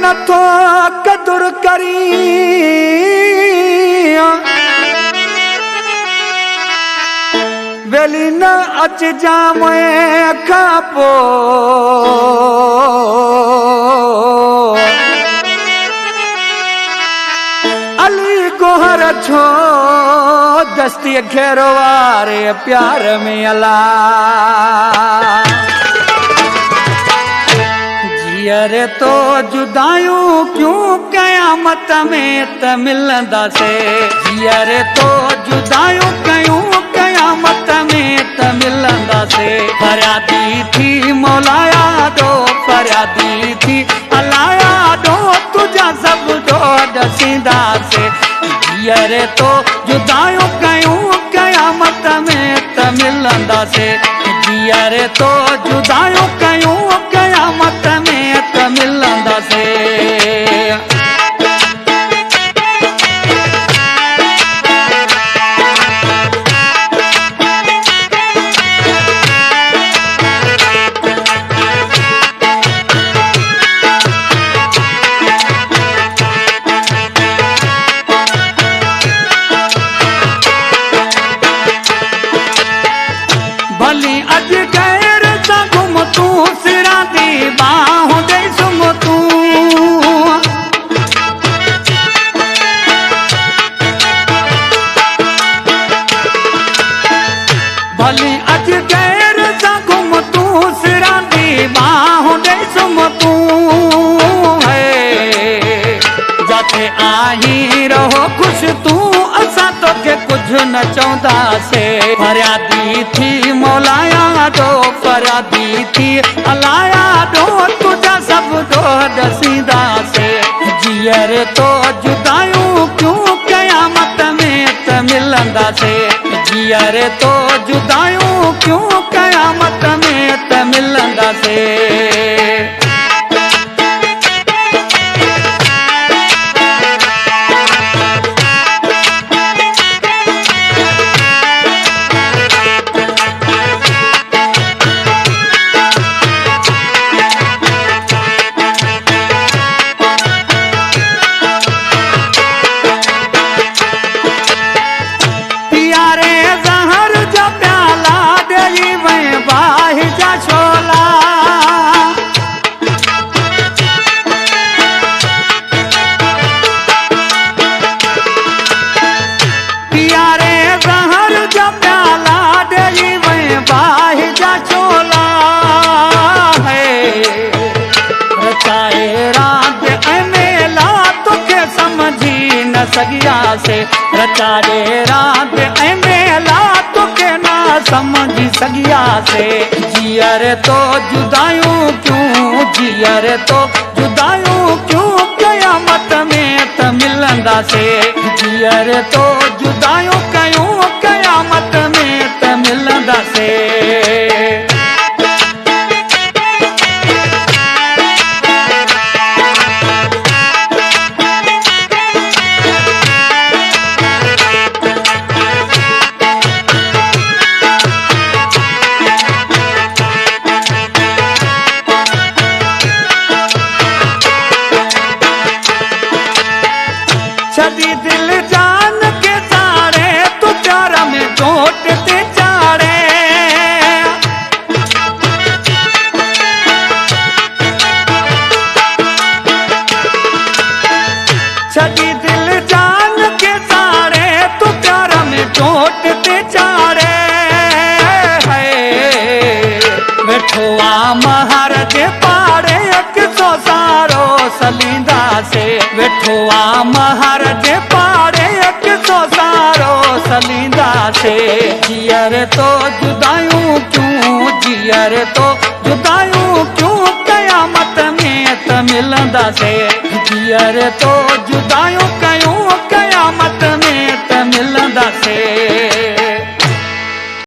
नथो कदुर करी वेली न अच जाम खापो अली गोहर छो दस्ती घेरो वारे प्यार में अला जियरे तो जुदायूं क्यों कयामत में त मिलंदा से जियरे तो जुदायूं क्यों कयामत में त मिलंदा से फरियादी थी मौलाया दो फरियादी थी अलाया दो तुझा सब दो दसींदा से जियरे तो जुदायूं क्यों कयामत में त मिलंदा से जियरे तो जुदायूं क्यों कयामत में त मिलंदा से भली अज गैर सा घुम तू सिरा दी बाहों दे सुम तू भली अज गैर सा घुम तू सिरा दी बाहों दे सुम तू है जाते आही रहो खुश तू असा तो के कुछ न चौंदा से फरियादी थी मौलाया दो फरियादी थी अलाया दो तुझा सब दो दसीदा से जियरे तो जुदायूं क्यों कयामत में त मिलंदा से जियरे तो जुदायूं क्यों कयामत में त मिलंदा से सगिया से रचारे रात ऐ मेला तुके ना समझ सगिया से जियरे तो जुदायूं क्यों जियरे तो जुदायूं क्यों कयामत में त मिलंदा से जियरे तो जुदायूं क्यों कयामत में त मिलंदा से छदी दिल जान के सारे तू प्यार में चोट ते चाड़े छदी दिल जान के सारे तू प्यार में चोट ते चाड़े बैठोआ महाराज पाड़े एक सौ सारो सलींदा से बैठोआ महाराज पाड़े एक सौ सारो सलींदा से जियरे तो जुदायूं क्यों जियरे तो जुदायूं क्यों कयामत में त मिलंदा से जियरे तो